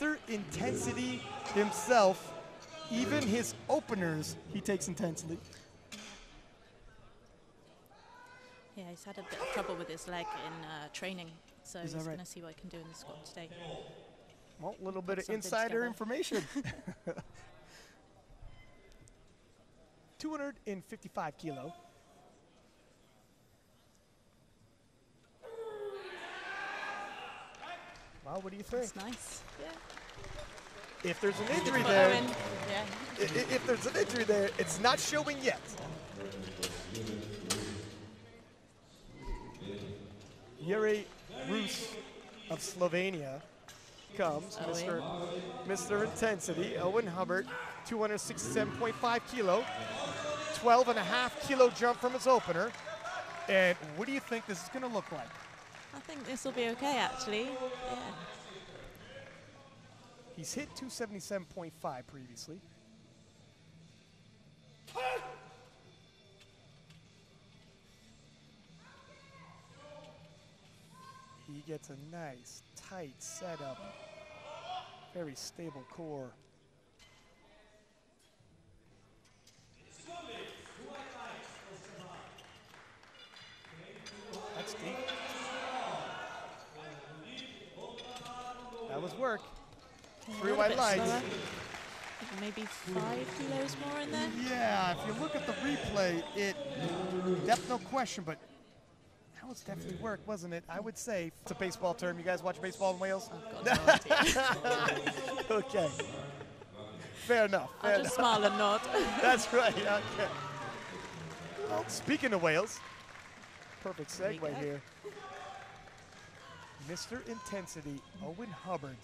Mr. Intensity himself. Even his openers, he takes intensely. Yeah, he's had a bit of trouble with his leg in training, so he's going to see what he can do in the squat today. Well, a little bit of insider information. 255 kilo. Well, what do you think? That's nice. Yeah. If there's an injury there, yeah. if there's an injury there, it's not showing yet. Jure Rus of Slovenia comes, Mr. Intensity, Owen Hubbard, 267.5 kilo, 12.5 kilo jump from his opener. And what do you think this is going to look like? I think this will be okay, actually. Yeah. He's hit 277.5 previously. He gets a nice, tight setup. Very stable core. That's deep. That was work. 3 white lights. Maybe 5 kilos more in there? Yeah, if you look at the replay, depth no question, but that was definitely work, wasn't it? I would say it's a baseball term. You guys watch baseball in Wales? I've got no idea. Okay. Fair enough. I'll just smile and nod. That's right. Okay. Well, speaking of Wales, perfect segue here. Mr. Intensity, Owen Hubbard.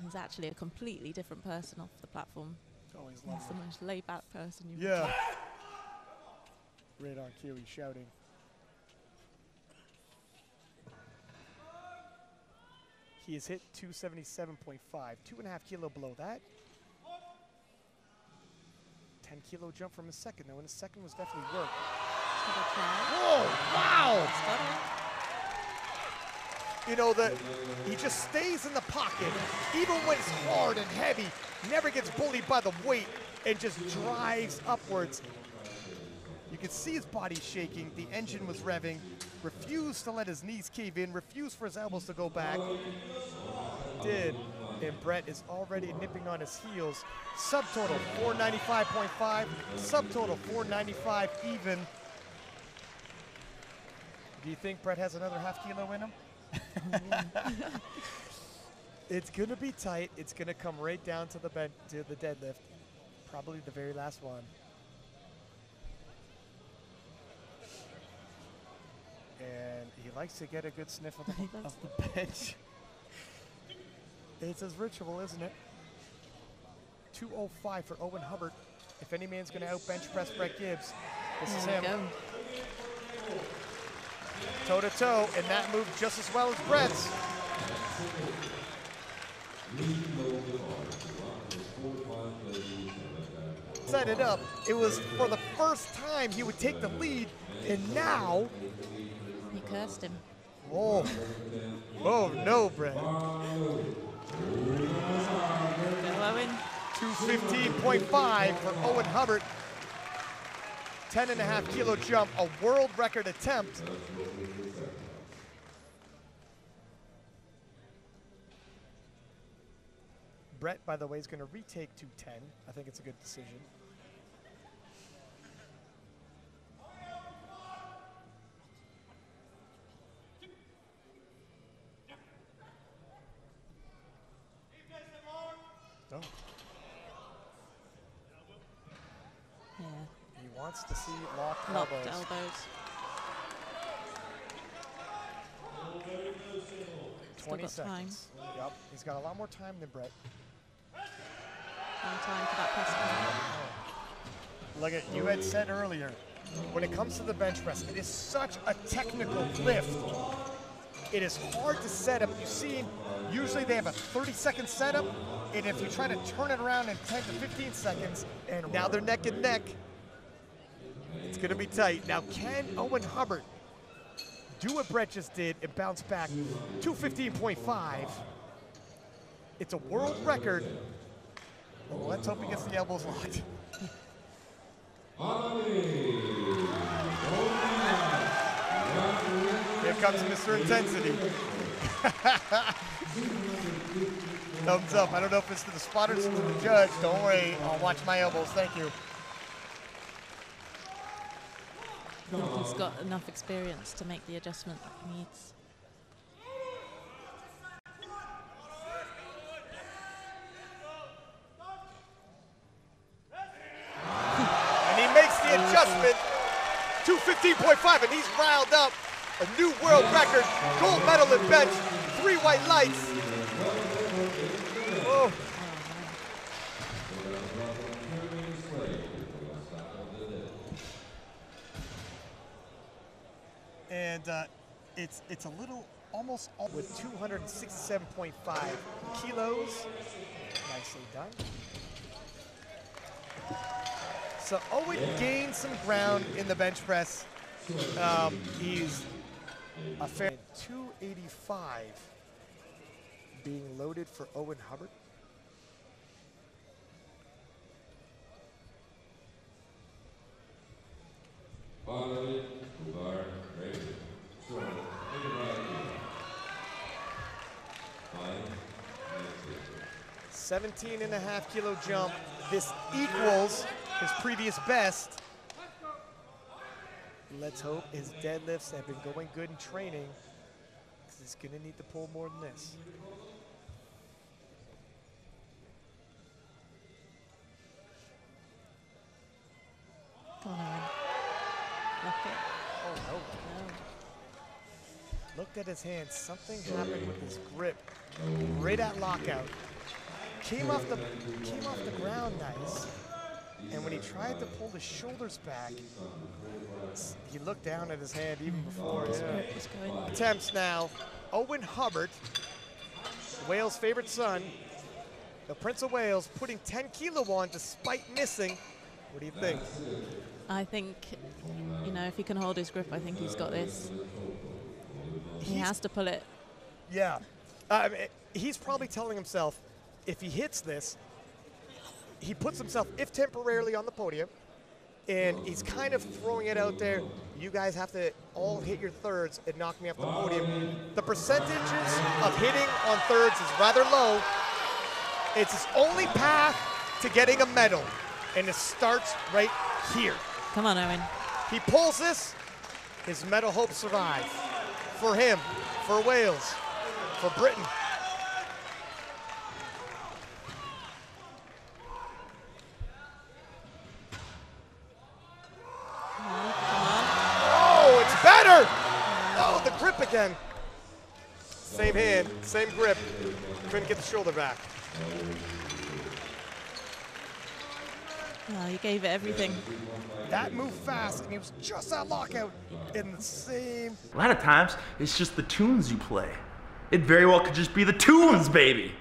He's actually a completely different person off the platform. Always He's the most laid-back person you've Yeah. Right on cue, he's shouting. He has hit 277.5, 2.5 kilo below that. 10 kilo jump from his second, though, and his second was definitely work. Whoa, wow! You know, he just stays in the pocket, even when it's hard and heavy, never gets bullied by the weight, and just drives upwards. You could see his body shaking, the engine was revving, refused to let his knees cave in, refused for his elbows to go back. Did, and Brett is already nipping on his heels. Subtotal 495.5, subtotal 495 even. Do you think Brett has another half kilo in him? It's gonna be tight. It's gonna come right down to the deadlift. Probably the very last one. And he likes to get a good sniff of the bench. It's his ritual, isn't it? 205 for Owen Hubbard. If any man's gonna out bench press Brett Gibbs, this is him. Toe to toe, and that moved just as well as Brett's. Set it up. It was for the first time he would take the lead, and now you cursed him. Oh, oh no, Brett. Go, Owen. 215.5 for Owen Hubbard. 10.5 kilo jump, a world record attempt. Brett, by the way, is going to retake 210. I think it's a good decision. Oh. Yeah. He wants to see locked Locked elbows. 20 seconds. Yep, he's got a lot more time than Brett. One time for that press. Like you had said earlier, when it comes to the bench press, it is such a technical lift. It is hard to set up. You've seen, usually they have a 30-second setup, and if you try to turn it around in 10 to 15 seconds, and now they're neck and neck, it's gonna be tight. Now, can Owen Hubbard do what Brett just did and bounce back 215.5? It's a world record. Well, let's hope he gets the elbows locked. Here comes Mr. Intensity. Thumbs up. I don't know if it's to the spotters or to the judge. Don't worry. I'll watch my elbows. Thank you. I think he's got enough experience to make the adjustment that he needs. And he makes the adjustment. 215.5, and he's riled up. A new world record. Gold medal in bench. 3 white lights. Oh. And it's a little almost with 267.5 kilos. Nicely done. So Owen gained some ground in the bench press. He's a fair 285 being loaded for Owen Hubbard. Hubbard, 17.5 kilo jump. This equals his previous best. Let's hope his deadlifts have been going good in training, because he's going to need to pull more than this. Come on, Owen. Lock it. Oh, no. Looked at his hands. Something happened with his grip. Right at lockout. Came off the ground nice. And when he tried to pull the shoulders back, he looked down at his hand even before. Yeah. Attempts now. Owen Hubbard, Wales' favorite son, the Prince of Wales, putting 10 kilo on despite missing. What do you think? I think, you know, if he can hold his grip, I think he's got this. He has to pull it. Yeah. He's probably telling himself, if he hits this, he puts himself, if temporarily, on the podium, and he's kind of throwing it out there. You guys have to all hit your thirds and knock me off the podium. The percentages of hitting on thirds is rather low. It's his only path to getting a medal, and it starts right here. Come on, Owen. He pulls this, his medal hopes survive. For him, for Wales, for Britain. Oh, it's better! Oh, the grip again. Same hand, same grip. Couldn't get the shoulder back. Oh, he gave it everything. That moved fast, and he was just at lockout in the same. A lot of times, it's just the tunes you play. It very well could just be the tunes, baby.